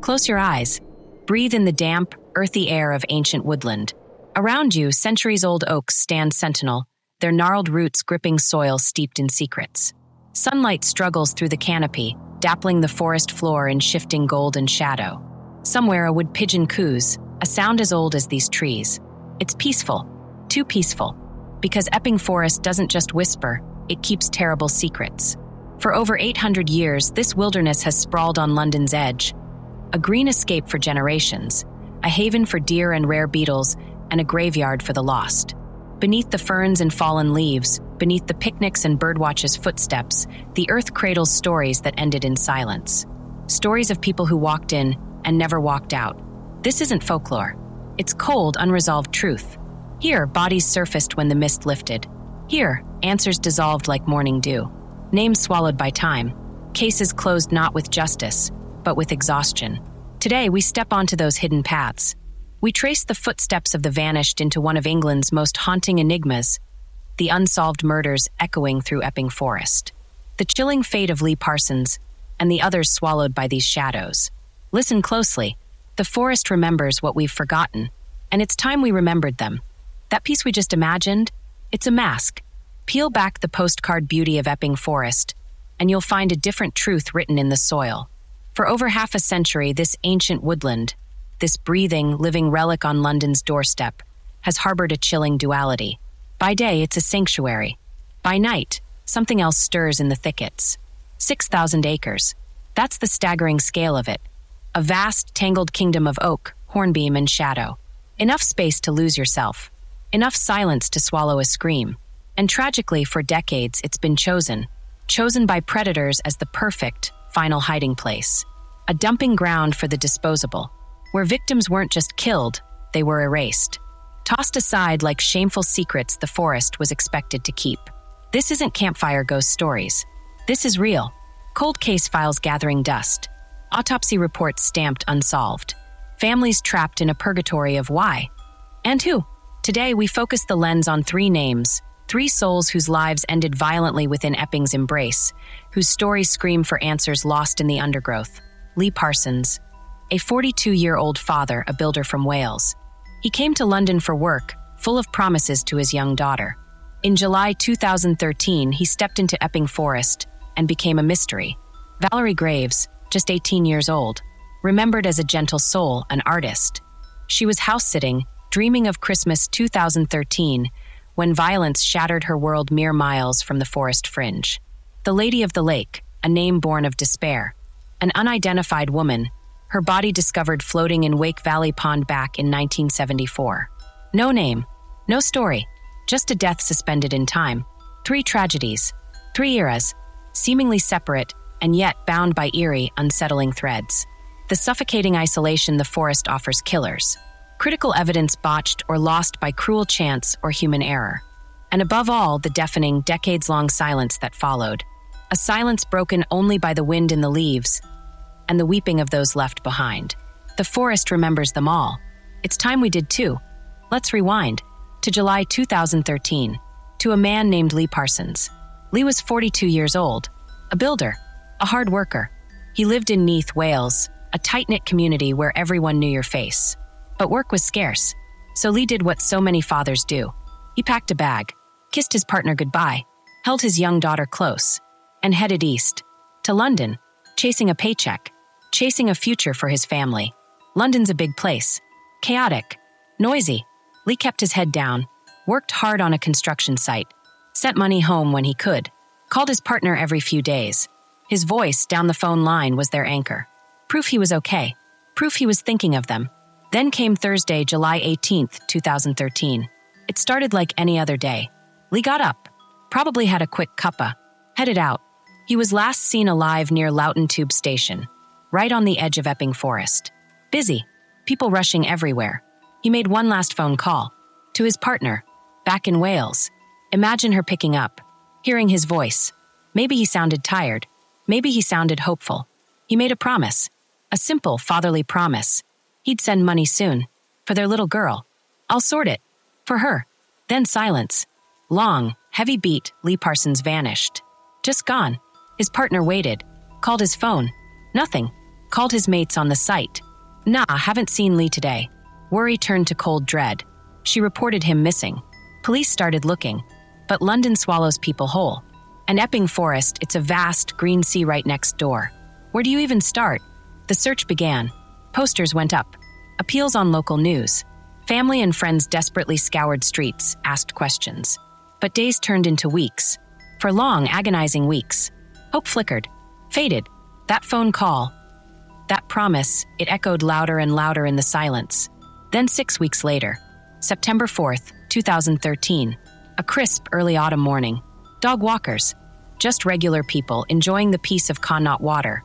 Close your eyes. Breathe in the damp, earthy air of ancient woodland. Around you, centuries-old oaks stand sentinel, their gnarled roots gripping soil steeped in secrets. Sunlight struggles through the canopy, dappling the forest floor in shifting golden shadow. Somewhere a wood pigeon coos, a sound as old as these trees. It's peaceful, too peaceful, because Epping Forest doesn't just whisper, it keeps terrible secrets. For over 800 years, this wilderness has sprawled on London's edge, a green escape for generations, a haven for deer and rare beetles, and a graveyard for the lost. Beneath the ferns and fallen leaves, beneath the picnics and birdwatch's footsteps, the earth cradles stories that ended in silence. Stories of people who walked in and never walked out. This isn't folklore. It's cold, unresolved truth. Here, bodies surfaced when the mist lifted. Here, answers dissolved like morning dew. Names swallowed by time. Cases closed not with justice, but with exhaustion. Today, we step onto those hidden paths. We trace the footsteps of the vanished into one of England's most haunting enigmas, the unsolved murders echoing through Epping Forest. The chilling fate of Lee Parsons, and the others swallowed by these shadows. Listen closely. The forest remembers what we've forgotten, and it's time we remembered them. That piece we just imagined, it's a mask. Peel back the postcard beauty of Epping Forest, and you'll find a different truth written in the soil. For over half a century, this ancient woodland, this breathing, living relic on London's doorstep, has harbored a chilling duality. By day, it's a sanctuary. By night, something else stirs in the thickets. 6,000 acres. That's the staggering scale of it. A vast, tangled kingdom of oak, hornbeam, and shadow. Enough space to lose yourself. Enough silence to swallow a scream. And tragically, for decades, it's been chosen by predators as the perfect, final hiding place. A dumping ground for the disposable, where victims weren't just killed, they were erased. Tossed aside like shameful secrets the forest was expected to keep. This isn't campfire ghost stories. This is real. Cold case files gathering dust. Autopsy reports stamped unsolved. Families trapped in a purgatory of why and who. Today, we focus the lens on three names, three souls whose lives ended violently within Epping's embrace, whose stories scream for answers lost in the undergrowth. Lee Parsons, a 42-year-old father, a builder from Wales. He came to London for work, full of promises to his young daughter. In July 2013, he stepped into Epping Forest and became a mystery. Valerie Graves, just 18 years old, remembered as a gentle soul, an artist. She was house-sitting, dreaming of Christmas 2013, when violence shattered her world mere miles from the forest fringe. The Lady of the Lake, a name born of despair. An unidentified woman, her body discovered floating in Wake Valley Pond back in 1974. No name, no story, just a death suspended in time. Three tragedies, three eras, seemingly separate and yet bound by eerie, unsettling threads. The suffocating isolation the forest offers killers. Critical evidence botched or lost by cruel chance or human error. And above all, the deafening, decades-long silence that followed. A silence broken only by the wind in the leaves and the weeping of those left behind. The forest remembers them all. It's time we did too. Let's rewind to July 2013, to a man named Lee Parsons. Lee was 42 years old, a builder, a hard worker. He lived in Neath, Wales, a tight-knit community where everyone knew your face. But work was scarce, so Lee did what so many fathers do. He packed a bag, kissed his partner goodbye, held his young daughter close, and headed east, to London, chasing a paycheck, chasing a future for his family. London's a big place, chaotic, noisy. Lee kept his head down, worked hard on a construction site, sent money home when he could, called his partner every few days. His voice down the phone line was their anchor. Proof he was okay, proof he was thinking of them. Then came Thursday, July 18th, 2013. It started like any other day. Lee got up, probably had a quick cuppa, headed out. He was last seen alive near Loughton Tube Station, right on the edge of Epping Forest. Busy, people rushing everywhere. He made one last phone call, to his partner, back in Wales. Imagine her picking up, hearing his voice. Maybe he sounded tired, maybe he sounded hopeful. He made a promise, a simple fatherly promise. He'd send money soon, for their little girl. I'll sort it, for her. Then silence. Long, heavy beat, Lee Parsons vanished. Just gone. His partner waited. Called his phone. Nothing. Called his mates on the site. Nah, haven't seen Lee today. Worry turned to cold dread. She reported him missing. Police started looking. But London swallows people whole. And Epping Forest, it's a vast, green sea right next door. Where do you even start? The search began. Posters went up. Appeals on local news. Family and friends desperately scoured streets, asked questions. But days turned into weeks. For long, agonizing weeks. Hope flickered. Faded. That phone call. That promise, it echoed louder and louder in the silence. Then 6 weeks later, September 4th, 2013, a crisp early autumn morning. Dog walkers. Just regular people enjoying the peace of Connaught water.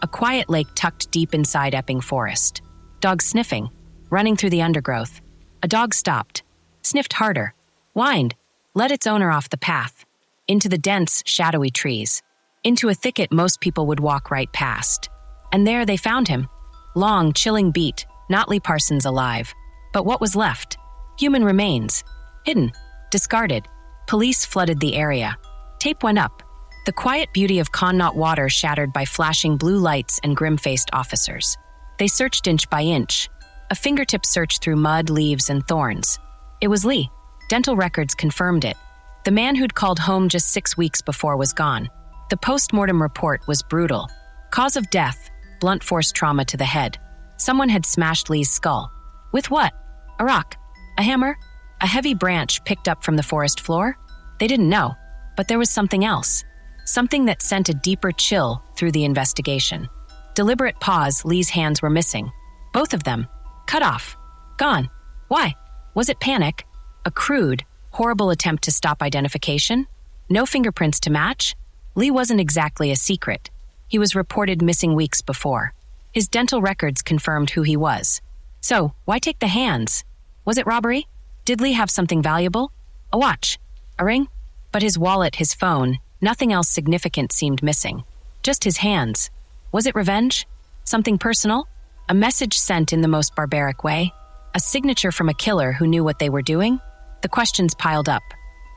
A quiet lake tucked deep inside Epping Forest. Dogs sniffing, running through the undergrowth. A dog stopped, sniffed harder, whined, let its owner off the path, into the dense, shadowy trees, into a thicket most people would walk right past. And there they found him. Long, chilling beat, not Lee Parsons alive. But what was left? Human remains. Hidden, discarded. Police flooded the area. Tape went up. The quiet beauty of Connaught water shattered by flashing blue lights and grim-faced officers. They searched inch by inch. A fingertip search through mud, leaves, and thorns. It was Lee. Dental records confirmed it. The man who'd called home just 6 weeks before was gone. The post-mortem report was brutal. Cause of death, blunt force trauma to the head. Someone had smashed Lee's skull. With what? A rock? A hammer? A heavy branch picked up from the forest floor? They didn't know. But there was something else. Something that sent a deeper chill through the investigation. Deliberate pause, Lee's hands were missing. Both of them. Cut off. Gone. Why? Was it panic? A crude, horrible attempt to stop identification? No fingerprints to match? Lee wasn't exactly a secret. He was reported missing weeks before. His dental records confirmed who he was. So, why take the hands? Was it robbery? Did Lee have something valuable? A watch? A ring? But his wallet, his phone, nothing else significant seemed missing. Just his hands. Was it revenge? Something personal? A message sent in the most barbaric way? A signature from a killer who knew what they were doing? The questions piled up.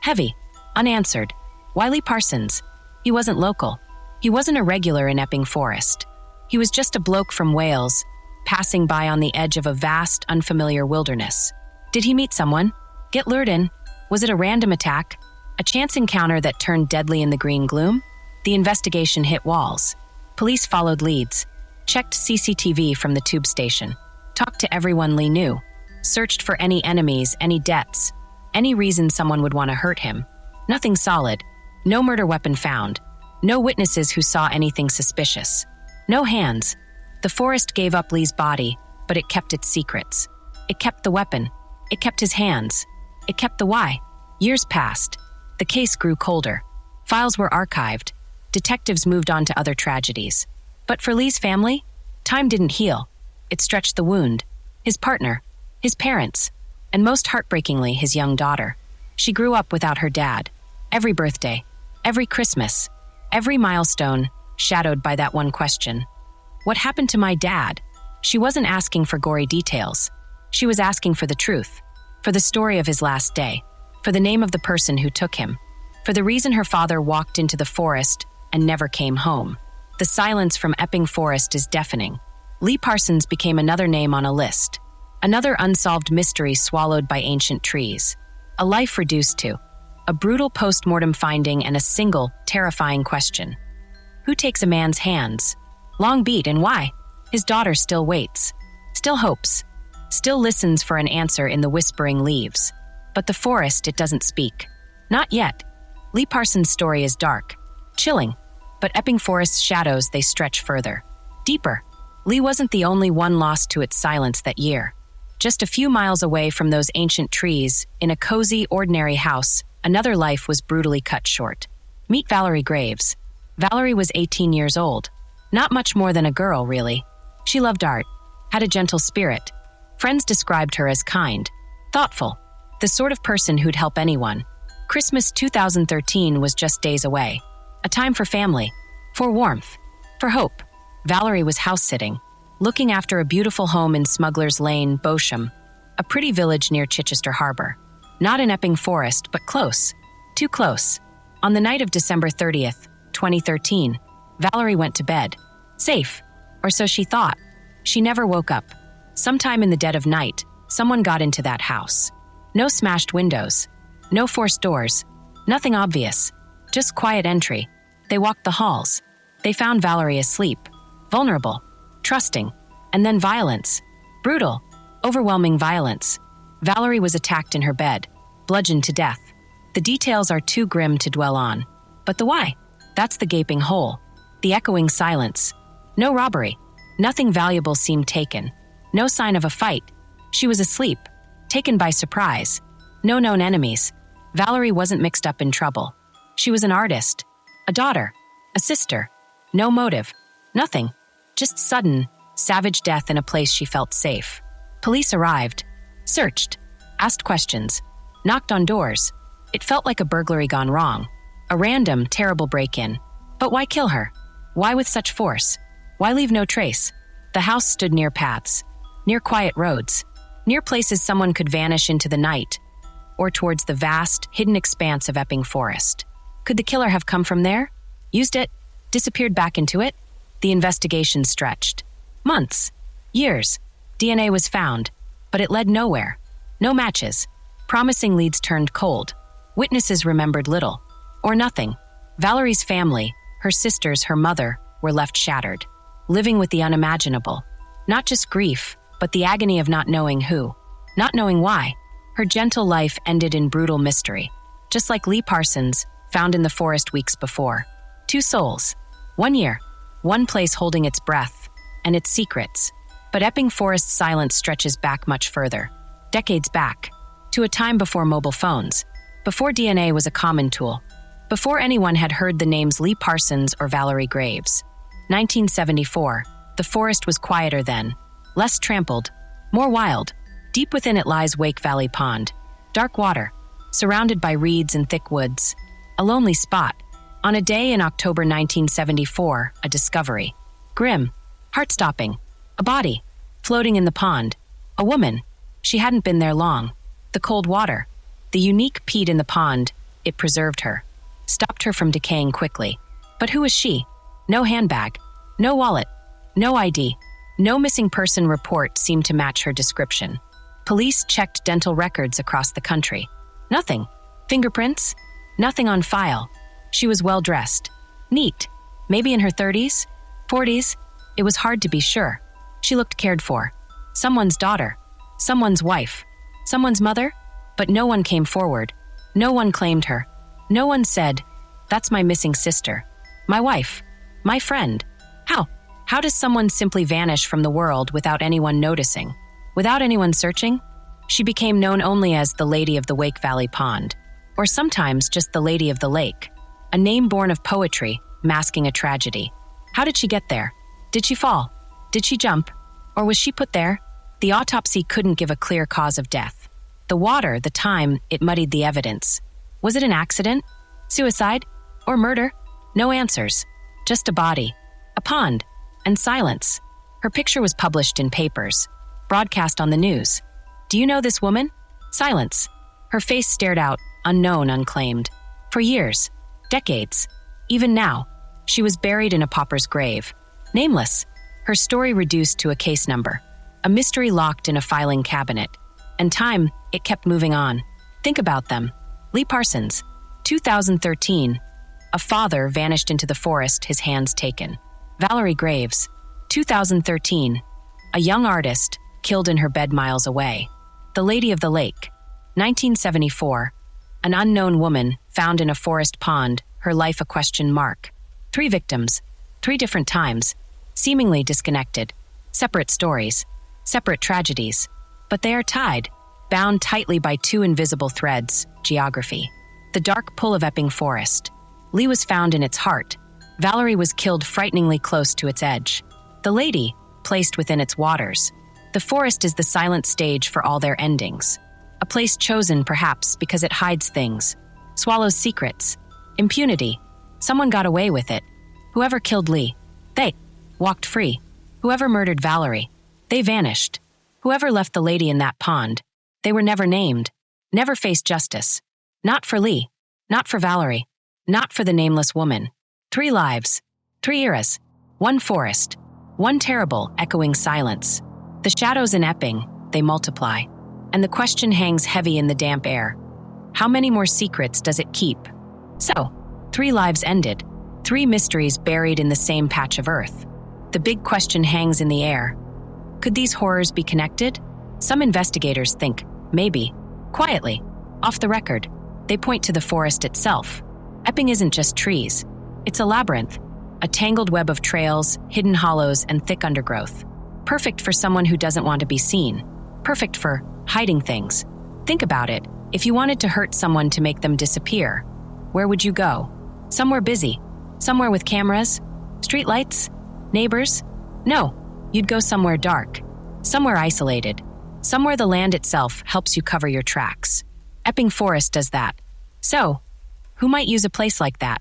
Heavy. Unanswered. Why Lee Parsons? He wasn't local. He wasn't a regular in Epping Forest. He was just a bloke from Wales, passing by on the edge of a vast, unfamiliar wilderness. Did he meet someone? Get lured in? Was it a random attack? A chance encounter that turned deadly in the green gloom? The investigation hit walls. Police followed leads, checked CCTV from the tube station, talked to everyone Lee knew, searched for any enemies, any debts, any reason someone would want to hurt him. Nothing solid. No murder weapon found. No witnesses who saw anything suspicious. No hands. The forest gave up Lee's body, but it kept its secrets. It kept the weapon. It kept his hands. It kept the why. Years passed. The case grew colder. Files were archived. Detectives moved on to other tragedies. But for Lee's family, time didn't heal. It stretched the wound. His partner, his parents, and most heartbreakingly, his young daughter. She grew up without her dad. Every birthday, every Christmas, every milestone shadowed by that one question. What happened to my dad? She wasn't asking for gory details. She was asking for the truth, for the story of his last day, for the name of the person who took him, for the reason her father walked into the forest and never came home. The silence from Epping Forest is deafening. Lee Parsons became another name on a list, another unsolved mystery swallowed by ancient trees, a life reduced to a brutal post-mortem finding and a single, terrifying question. Who takes a man's hands? Long beat, and why? His daughter still waits, still hopes, still listens for an answer in the whispering leaves. But the forest, it doesn't speak. Not yet. Lee Parsons' story is dark, chilling, but Epping Forest's shadows, they stretch further. Deeper. Lee wasn't the only one lost to its silence that year. Just a few miles away from those ancient trees, in a cozy, ordinary house, another life was brutally cut short. Meet Valerie Graves. Valerie was 18 years old. Not much more than a girl, really. She loved art, had a gentle spirit. Friends described her as kind, thoughtful, the sort of person who'd help anyone. Christmas 2013 was just days away. A time for family, for warmth, for hope. Valerie was house-sitting, looking after a beautiful home in Smuggler's Lane, Bosham, a pretty village near Chichester Harbor. Not in Epping Forest, but close. Too close. On the night of December 30th, 2013. Valerie went to bed. Safe. Or so she thought. She never woke up. Sometime in the dead of night, someone got into that house. No smashed windows. No forced doors. Nothing obvious. Just quiet entry. They walked the halls. They found Valerie asleep. Vulnerable. Trusting. And then violence. Brutal. Overwhelming violence. Valerie was attacked in her bed. Bludgeoned to death. The details are too grim to dwell on. But the why? That's the gaping hole. The echoing silence. No robbery. Nothing valuable seemed taken. No sign of a fight. She was asleep. Taken by surprise. No known enemies. Valerie wasn't mixed up in trouble. She was an artist. A daughter. A sister. No motive. Nothing. Just sudden, savage death in a place she felt safe. Police arrived. Searched. Asked questions. Knocked on doors. It felt like a burglary gone wrong. A random, terrible break-in. But why kill her? Why with such force? Why leave no trace? The house stood near paths. Near quiet roads. Near places someone could vanish into the night. Or towards the vast, hidden expanse of Epping Forest. Could the killer have come from there? Used it? Disappeared back into it? The investigation stretched. Months. Years. DNA was found. But it led nowhere. No matches. Promising leads turned cold. Witnesses remembered little. Or nothing. Valerie's family, her sisters, her mother, were left shattered. Living with the unimaginable. Not just grief, but the agony of not knowing who. Not knowing why. Her gentle life ended in brutal mystery. Just like Lee Parsons, found in the forest weeks before. 2 souls. 1 year. 1 place holding its breath. And its secrets. But Epping Forest's silence stretches back much further. Decades back. To a time before mobile phones. Before DNA was a common tool. Before anyone had heard the names Lee Parsons or Valerie Graves. 1974. The forest was quieter then. Less trampled. More wild. Deep within it lies Wake Valley Pond. Dark water. Surrounded by reeds and thick woods. A lonely spot. On a day in October 1974, a discovery. Grim. Heart-stopping. A body. Floating in the pond. A woman. She hadn't been there long. The cold water. The unique peat in the pond, it preserved her. Stopped her from decaying quickly. But who was she? No handbag. No wallet. No ID. No missing person report seemed to match her description. Police checked dental records across the country. Nothing. Fingerprints? Nothing on file. She was well-dressed. Neat. Maybe in her 30s? 40s? It was hard to be sure. She looked cared for. Someone's daughter. Someone's wife. Someone's mother? But no one came forward. No one claimed her. No one said, "That's my missing sister. My wife. My friend." How? How does someone simply vanish from the world without anyone noticing? Without anyone searching? She became known only as the Lady of the Wake Valley Pond. Or sometimes just the Lady of the Lake. A name born of poetry, masking a tragedy. How did she get there? Did she fall? Did she jump? Or was she put there? The autopsy couldn't give a clear cause of death. The water, the time, it muddied the evidence. Was it an accident? Suicide? Or murder? No answers. Just a body. A pond. And silence. Her picture was published in papers. Broadcast on the news. Do you know this woman? Silence. Her face stared out, unknown, unclaimed. For years. Decades. Even now. She was buried in a pauper's grave. Nameless. Her story reduced to a case number. A mystery locked in a filing cabinet. And time, it kept moving on. Think about them. Lee Parsons. 2013. A father vanished into the forest, his hands taken. Valerie Graves. 2013. A young artist, killed in her bed miles away. The Lady of the Lake. 1974. An unknown woman, found in a forest pond, her life a question mark. 3 victims. 3 different times. Seemingly disconnected. Separate stories. Separate tragedies. But they are tied, bound tightly by 2 invisible threads, geography. The dark pull of Epping Forest. Lee was found in its heart. Valerie was killed frighteningly close to its edge. The lady, placed within its waters. The forest is the silent stage for all their endings. A place chosen, perhaps, because it hides things. Swallows secrets. Impunity. Someone got away with it. Whoever killed Lee, they walked free. Whoever murdered Valerie, they vanished. Whoever left the lady in that pond, they were never named, never faced justice. Not for Lee, not for Valerie, not for the nameless woman. 3 lives, 3 eras, 1 forest, 1 terrible, echoing silence. The shadows in Epping, they multiply, and the question hangs heavy in the damp air. How many more secrets does it keep? So, 3 lives ended, 3 mysteries buried in the same patch of earth. The big question hangs in the air. Could these horrors be connected? Some investigators think, maybe. Quietly, off the record, they point to the forest itself. Epping isn't just trees. It's a labyrinth, a tangled web of trails, hidden hollows, and thick undergrowth. Perfect for someone who doesn't want to be seen. Perfect for hiding things. Think about it. If you wanted to hurt someone to make them disappear, where would you go? Somewhere busy. Somewhere with cameras? Streetlights? Neighbors? No, you'd go somewhere dark. Somewhere isolated. Somewhere the land itself helps you cover your tracks. Epping Forest does that. So, who might use a place like that?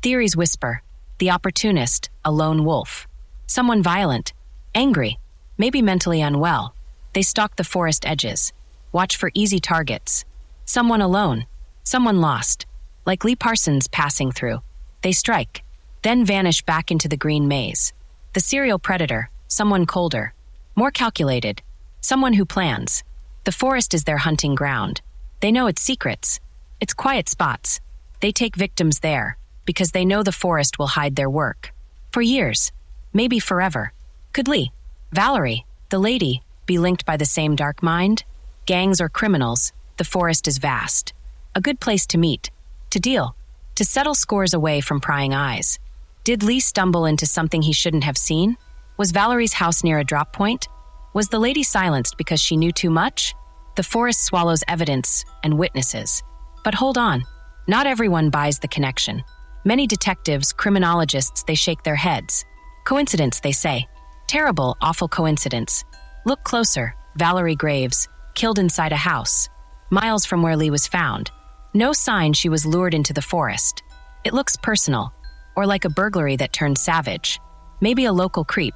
Theories whisper. The opportunist, a lone wolf. Someone violent, angry, maybe mentally unwell. They stalk the forest edges. Watch for easy targets. Someone alone. Someone lost. Like Lee Parsons passing through. They strike, then vanish back into the green maze. The serial predator, someone colder. More calculated. Someone who plans. The forest is their hunting ground. They know its secrets. Its quiet spots. They take victims there, because they know the forest will hide their work. For years. Maybe forever. Could Lee, Valerie, the lady, be linked by the same dark mind? Gangs or criminals, the forest is vast. A good place to meet, to deal, to settle scores away from prying eyes. Did Lee stumble into something he shouldn't have seen? Was Valerie's house near a drop point? Was the lady silenced because she knew too much? The forest swallows evidence and witnesses. But hold on, not everyone buys the connection. Many detectives, criminologists, they shake their heads. Coincidence, they say. Terrible, awful coincidence. Look closer, Valerie Graves, killed inside a house, miles from where Lee was found. No sign she was lured into the forest. It looks personal, or like a burglary that turned savage. Maybe a local creep,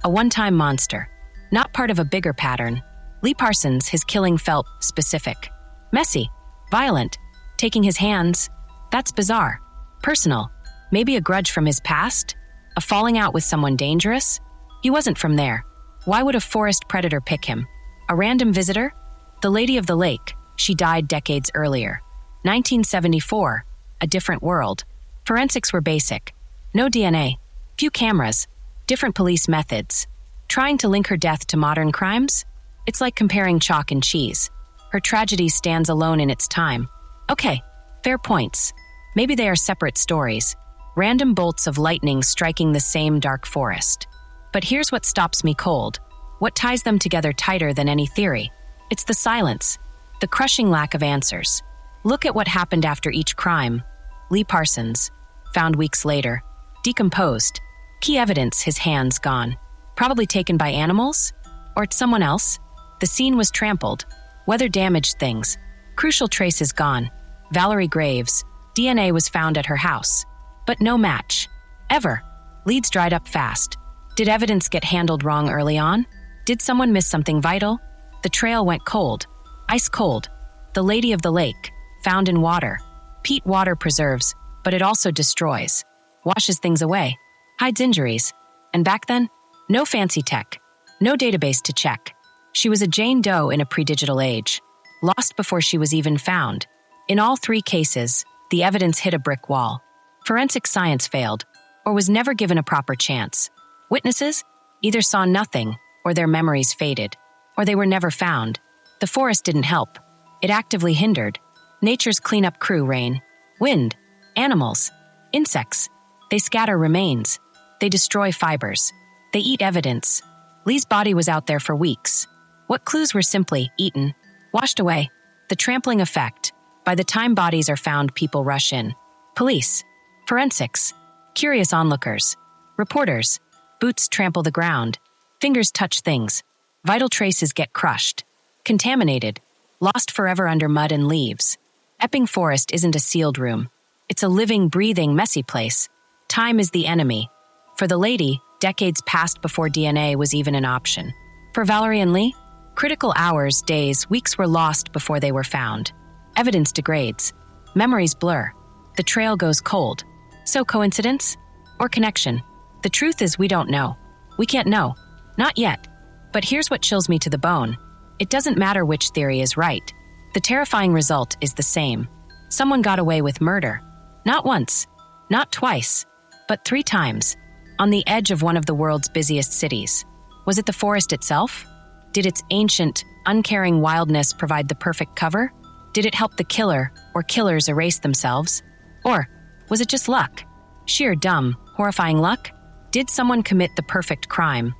a one-time monster, not part of a bigger pattern. Lee Parsons, his killing felt specific. Messy, violent, taking his hands. That's bizarre. Personal, maybe a grudge from his past? A falling out with someone dangerous? He wasn't from there. Why would a forest predator pick him? A random visitor? The Lady of the Lake, she died decades earlier. 1974, a different world. Forensics were basic. No DNA, few cameras, different police methods. Trying to link her death to modern crimes? It's like comparing chalk and cheese. Her tragedy stands alone in its time. Okay, fair points. Maybe they are separate stories. Random bolts of lightning striking the same dark forest. But here's what stops me cold. What ties them together tighter than any theory? It's the silence, the crushing lack of answers. Look at what happened after each crime. Lee Parsons, found weeks later, decomposed. Key evidence, his hands gone. Probably taken by animals? Or someone else? The scene was trampled. Weather damaged things. Crucial traces gone. Valerie Graves, DNA was found at her house. But no match. Ever. Leads dried up fast. Did evidence get handled wrong early on? Did someone miss something vital? The trail went cold. Ice cold. The Lady of the Lake, found in water. Peat water preserves, but it also destroys. Washes things away. Hides injuries. And back then, no fancy tech. No database to check. She was a Jane Doe in a pre-digital age. Lost before she was even found. In all 3 cases, the evidence hit a brick wall. Forensic science failed, or was never given a proper chance. Witnesses either saw nothing, or their memories faded, or they were never found. The forest didn't help. It actively hindered. Nature's cleanup crew, rain, wind, animals, insects. They scatter remains. They destroy fibers. They eat evidence. Lee's body was out there for weeks. What clues were simply eaten, washed away? The trampling effect. By the time bodies are found, people rush in. Police, forensics, curious onlookers, reporters. Boots trample the ground. Fingers touch things. Vital traces get crushed. Contaminated. Lost forever under mud and leaves. Epping Forest isn't a sealed room. It's a living, breathing, messy place. Time is the enemy. For the lady, decades passed before DNA was even an option. For Valerie and Lee, critical hours, days, weeks were lost before they were found. Evidence degrades. Memories blur. The trail goes cold. So coincidence? Or connection? The truth is we don't know. We can't know. Not yet. But here's what chills me to the bone. It doesn't matter which theory is right. The terrifying result is the same. Someone got away with murder. Not once, not twice, but 3 times. On the edge of one of the world's busiest cities. Was it the forest itself? Did its ancient, uncaring wildness provide the perfect cover? Did it help the killer or killers erase themselves? Or was it just luck? Sheer dumb, horrifying luck? Did someone commit the perfect crime?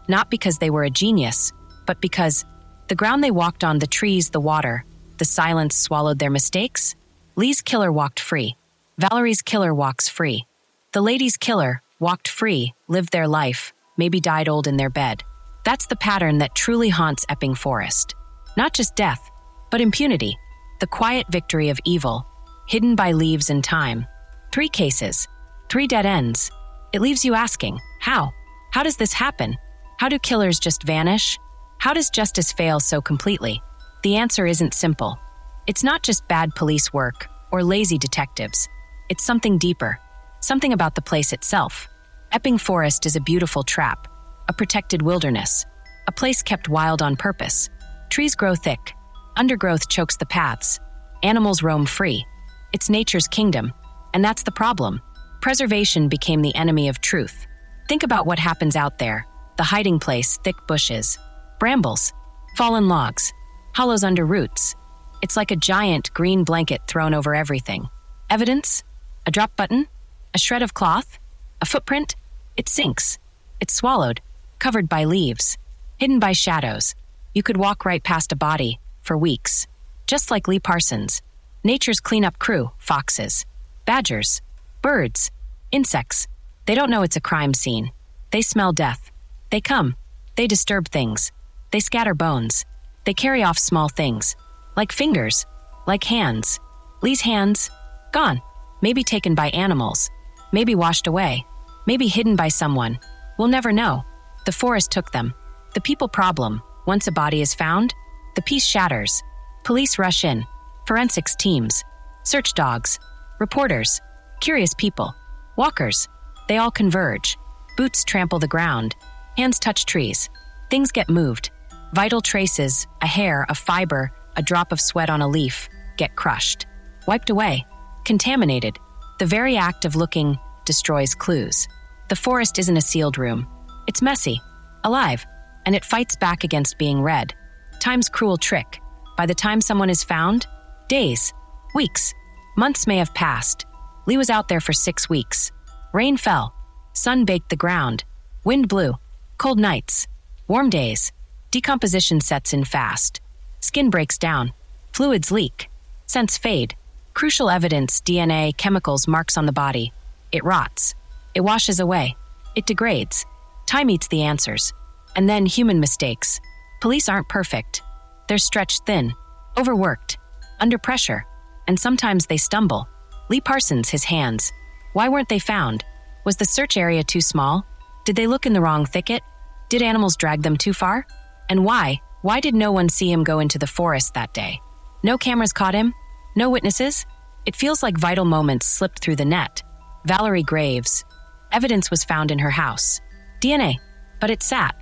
Not because they were a genius, but because the ground they walked on, the trees, the water, the silence swallowed their mistakes? Lee's killer walked free. Valerie's killer walks free. The lady's killer walked free, lived their life, maybe died old in their bed. That's the pattern that truly haunts Epping Forest. Not just death, but impunity. The quiet victory of evil, hidden by leaves and time. 3 cases, 3 dead ends. It leaves you asking, how? How does this happen? How do killers just vanish? How does justice fail so completely? The answer isn't simple. It's not just bad police work or lazy detectives. It's something deeper, something about the place itself. Epping Forest is a beautiful trap, a protected wilderness, a place kept wild on purpose. Trees grow thick, undergrowth chokes the paths, animals roam free. It's nature's kingdom, and that's the problem. Preservation became the enemy of truth. Think about what happens out there. The hiding place, thick bushes, brambles, fallen logs, hollows under roots. It's like a giant green blanket thrown over everything. Evidence? A drop button? A shred of cloth? A footprint? It sinks. It's swallowed, covered by leaves, hidden by shadows. You could walk right past a body for weeks. Just like Lee Parsons. Nature's cleanup crew, foxes, badgers, birds, insects. They don't know it's a crime scene. They smell death. They come. They disturb things. They scatter bones. They carry off small things. Like fingers. Like hands. Lee's hands? Gone. Maybe taken by animals. Maybe washed away. Maybe hidden by someone. We'll never know. The forest took them. The people problem. Once a body is found, the peace shatters. Police rush in. Forensics teams. Search dogs. Reporters. Curious people. Walkers. They all converge. Boots trample the ground. Hands touch trees. Things get moved. Vital traces, a hair, a fiber, a drop of sweat on a leaf, get crushed. Wiped away. Contaminated. The very act of looking destroys clues. The forest isn't a sealed room. It's messy, alive, and it fights back against being read. Time's cruel trick. By the time someone is found, days, weeks, months may have passed. Lee was out there for 6 weeks. Rain fell. Sun baked the ground. Wind blew. Cold nights. Warm days. Decomposition sets in fast. Skin breaks down. Fluids leak. Scents fade. Crucial evidence, DNA, chemicals, marks on the body. It rots. It washes away. It degrades. Time eats the answers. And then human mistakes. Police aren't perfect. They're stretched thin, overworked, under pressure, and sometimes they stumble. Lee Parsons, his hands. Why weren't they found? Was the search area too small? Did they look in the wrong thicket? Did animals drag them too far? And why? Why did no one see him go into the forest that day? No cameras caught him? No witnesses? It feels like vital moments slipped through the net. Valerie Graves. Evidence was found in her house. DNA. But it sat.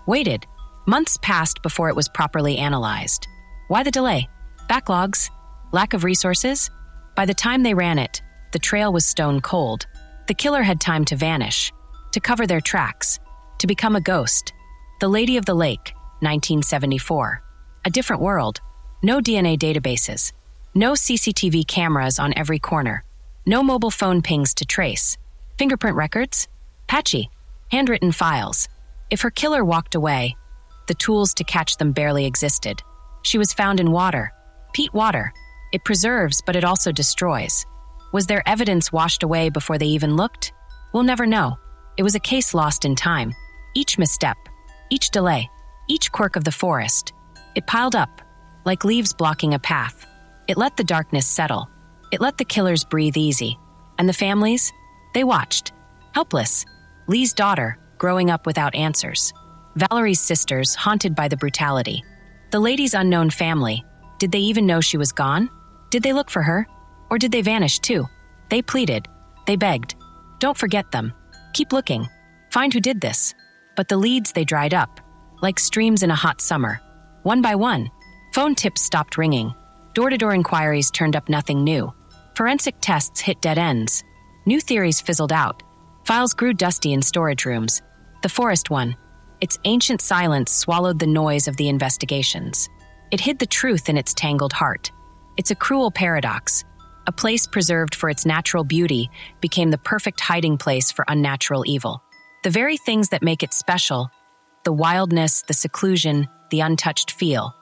Waited. Months passed before it was properly analyzed. Why the delay? Backlogs? Lack of resources? By the time they ran it, the trail was stone cold. The killer had time to vanish, to cover their tracks, to become a ghost. The Lady of the Lake, 1974. A different world. No DNA databases. No CCTV cameras on every corner. No mobile phone pings to trace. Fingerprint records? Patchy. Handwritten files. If her killer walked away, the tools to catch them barely existed. She was found in water. Peat water. It preserves, but it also destroys. Was their evidence washed away before they even looked? We'll never know. It was a case lost in time. Each misstep, each delay, each quirk of the forest. It piled up, like leaves blocking a path. It let the darkness settle. It let the killers breathe easy. And the families? They watched. Helpless. Lee's daughter, growing up without answers. Valerie's sisters, haunted by the brutality. The lady's unknown family. Did they even know she was gone? Did they look for her? Or did they vanish too? They pleaded. They begged. Don't forget them. Keep looking. Find who did this. But the leads, they dried up, like streams in a hot summer. One by one, phone tips stopped ringing. Door-to-door inquiries turned up nothing new. Forensic tests hit dead ends. New theories fizzled out. Files grew dusty in storage rooms. The forest one. Its ancient silence swallowed the noise of the investigations. It hid the truth in its tangled heart. It's a cruel paradox. A place preserved for its natural beauty became the perfect hiding place for unnatural evil. The very things that make it special, the wildness, the seclusion, the untouched feel,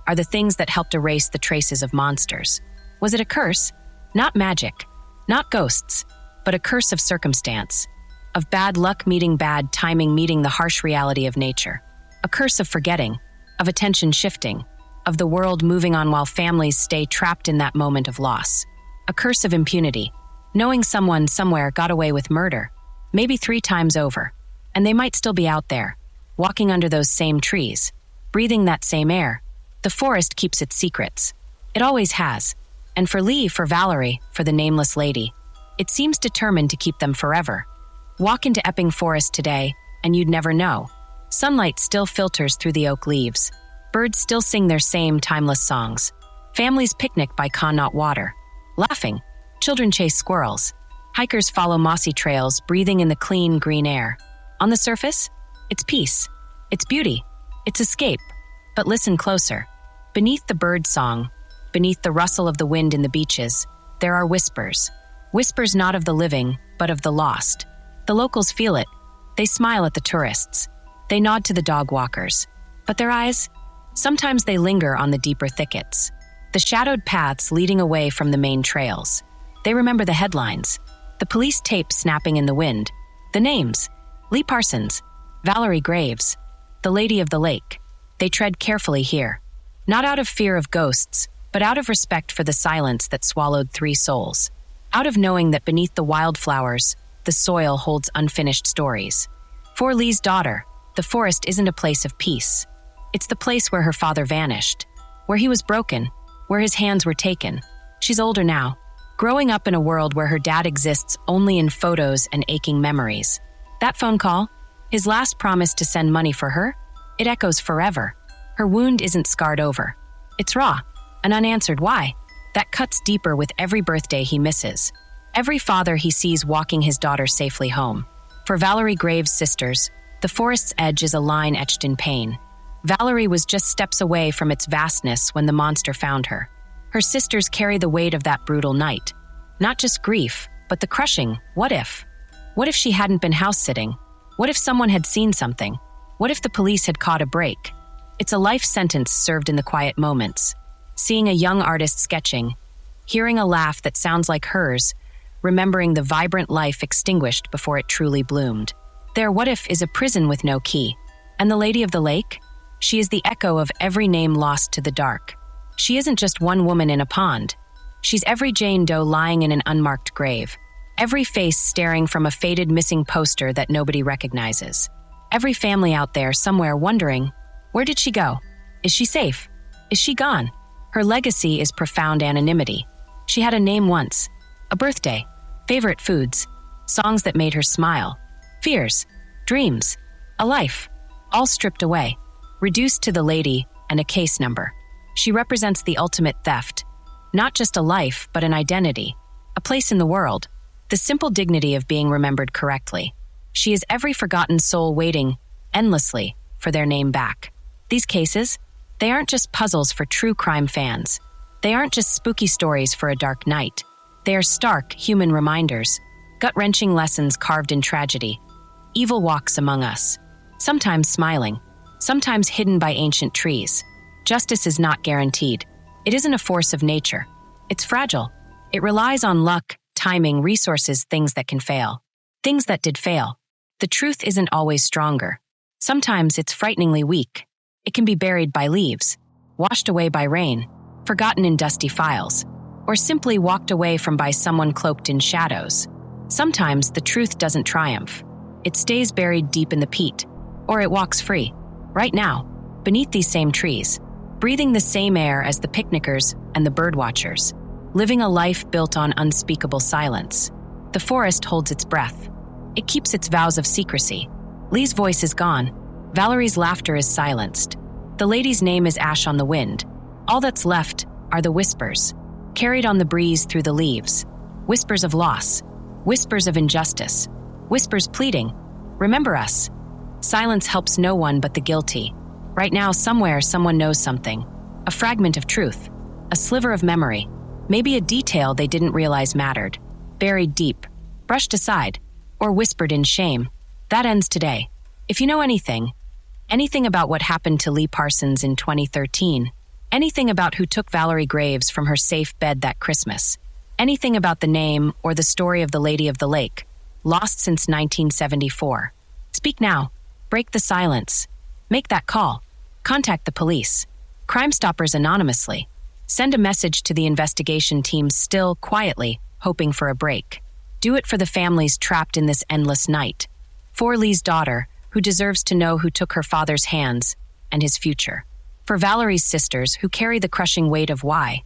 are the things that helped erase the traces of monsters. Was it a curse? Not magic, not ghosts, but a curse of circumstance, of bad luck meeting bad timing meeting the harsh reality of nature. A curse of forgetting, of attention shifting, of the world moving on while families stay trapped in that moment of loss. A curse of impunity, knowing someone somewhere got away with murder, maybe 3 times over, and they might still be out there, walking under those same trees, breathing that same air. The forest keeps its secrets. It always has. And for Lee, for Valerie, for the nameless lady, it seems determined to keep them forever. Walk into Epping Forest today, and you'd never know. Sunlight still filters through the oak leaves. Birds still sing their same timeless songs. Families picnic by Connaught Water. Laughing, children chase squirrels. Hikers follow mossy trails, breathing in the clean, green air. On the surface, it's peace. It's beauty. It's escape. But listen closer. Beneath the bird song, beneath the rustle of the wind in the beaches, there are whispers. Whispers not of the living, but of the lost. The locals feel it. They smile at the tourists. They nod to the dog walkers. But their eyes? Sometimes they linger on the deeper thickets. The shadowed paths leading away from the main trails. They remember the headlines. The police tape snapping in the wind. The names. Lee Parsons. Valerie Graves. The Lady of the Lake. They tread carefully here. Not out of fear of ghosts, but out of respect for the silence that swallowed 3 souls. Out of knowing that beneath the wildflowers, the soil holds unfinished stories. For Lee's daughter, the forest isn't a place of peace. It's the place where her father vanished, where he was broken, where his hands were taken. She's older now, growing up in a world where her dad exists only in photos and aching memories. That phone call, his last promise to send money for her, it echoes forever. Her wound isn't scarred over. It's raw, an unanswered why. That cuts deeper with every birthday he misses. Every father he sees walking his daughter safely home. For Valerie Graves' sisters, the forest's edge is a line etched in pain. Valerie was just steps away from its vastness when the monster found her. Her sisters carry the weight of that brutal night. Not just grief, but the crushing what if. What if she hadn't been house-sitting? What if someone had seen something? What if the police had caught a break? It's a life sentence served in the quiet moments. Seeing a young artist sketching, hearing a laugh that sounds like hers, remembering the vibrant life extinguished before it truly bloomed. Their what if is a prison with no key. And the Lady of the Lake? She is the echo of every name lost to the dark. She isn't just one woman in a pond. She's every Jane Doe lying in an unmarked grave. Every face staring from a faded missing poster that nobody recognizes. Every family out there somewhere wondering, where did she go? Is she safe? Is she gone? Her legacy is profound anonymity. She had a name once, a birthday, favorite foods, songs that made her smile, fears, dreams, a life, all stripped away, reduced to the lady and a case number. She represents the ultimate theft, not just a life, but an identity, a place in the world, the simple dignity of being remembered correctly. She is every forgotten soul waiting, endlessly, for their name back. These cases, they aren't just puzzles for true crime fans. They aren't just spooky stories for a dark night. They are stark, human reminders, gut-wrenching lessons carved in tragedy. Evil walks among us, sometimes smiling, sometimes hidden by ancient trees. Justice is not guaranteed. It isn't a force of nature. It's fragile. It relies on luck, timing, resources, things that can fail. Things that did fail. The truth isn't always stronger. Sometimes it's frighteningly weak. It can be buried by leaves, washed away by rain, forgotten in dusty files, or simply walked away from by someone cloaked in shadows. Sometimes the truth doesn't triumph. It stays buried deep in the peat, or it walks free, right now, beneath these same trees, breathing the same air as the picnickers and the birdwatchers, living a life built on unspeakable silence. The forest holds its breath, It keeps its vows of secrecy. Lee's voice is gone. Valerie's laughter is silenced. The lady's name is ash on the wind. All that's left are the whispers, carried on the breeze through the leaves. Whispers of loss, whispers of injustice, whispers pleading, "Remember us." Silence helps no one but the guilty. Right now, somewhere, someone knows something. A fragment of truth, a sliver of memory, maybe a detail they didn't realize mattered. Buried deep, brushed aside, or whispered in shame. That ends today. If you know anything about what happened to Lee Parsons in 2013, anything about who took Valerie Graves from her safe bed that Christmas, anything about the name or the story of the Lady of the Lake, lost since 1974, speak now. Break the silence. Make that call. Contact the police. Crime Stoppers anonymously. Send a message to the investigation teams still quietly, hoping for a break. Do it for the families trapped in this endless night. For Lee's daughter, who deserves to know who took her father's hands and his future. For Valerie's sisters, who carry the crushing weight of why.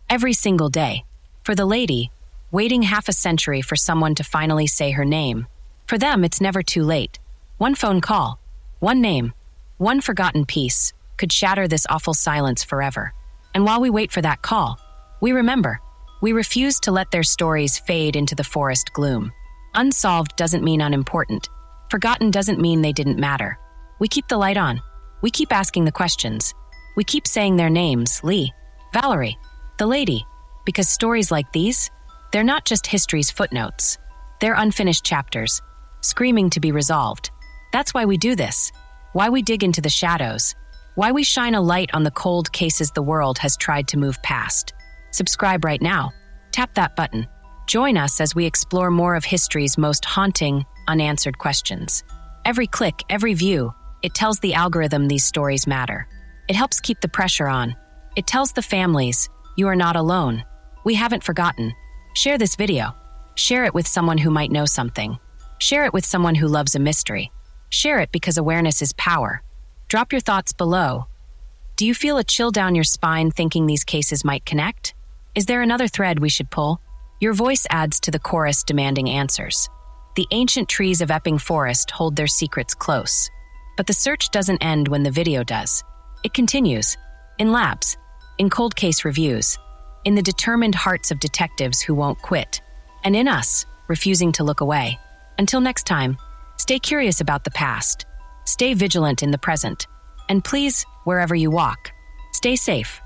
Every single day. For the lady, waiting half a century for someone to finally say her name. For them, it's never too late. One phone call, one name, one forgotten piece could shatter this awful silence forever. And while we wait for that call, we remember. We refuse to let their stories fade into the forest gloom. Unsolved doesn't mean unimportant. Forgotten doesn't mean they didn't matter. We keep the light on. We keep asking the questions. We keep saying their names, Lee, Valerie, the lady, because stories like these, they're not just history's footnotes. They're unfinished chapters, screaming to be resolved. That's why we do this, why we dig into the shadows, why we shine a light on the cold cases the world has tried to move past. Subscribe right now. Tap that button. Join us as we explore more of history's most haunting, unanswered questions. Every click, every view, it tells the algorithm these stories matter. It helps keep the pressure on. It tells the families, you are not alone. We haven't forgotten. Share this video. Share it with someone who might know something. Share it with someone who loves a mystery. Share it because awareness is power. Drop your thoughts below. Do you feel a chill down your spine thinking these cases might connect? Is there another thread we should pull? Your voice adds to the chorus demanding answers. The ancient trees of Epping Forest hold their secrets close. But the search doesn't end when the video does. It continues. In labs, in cold case reviews, in the determined hearts of detectives who won't quit, and in us, refusing to look away. Until next time, stay curious about the past, stay vigilant in the present, and please, wherever you walk, stay safe.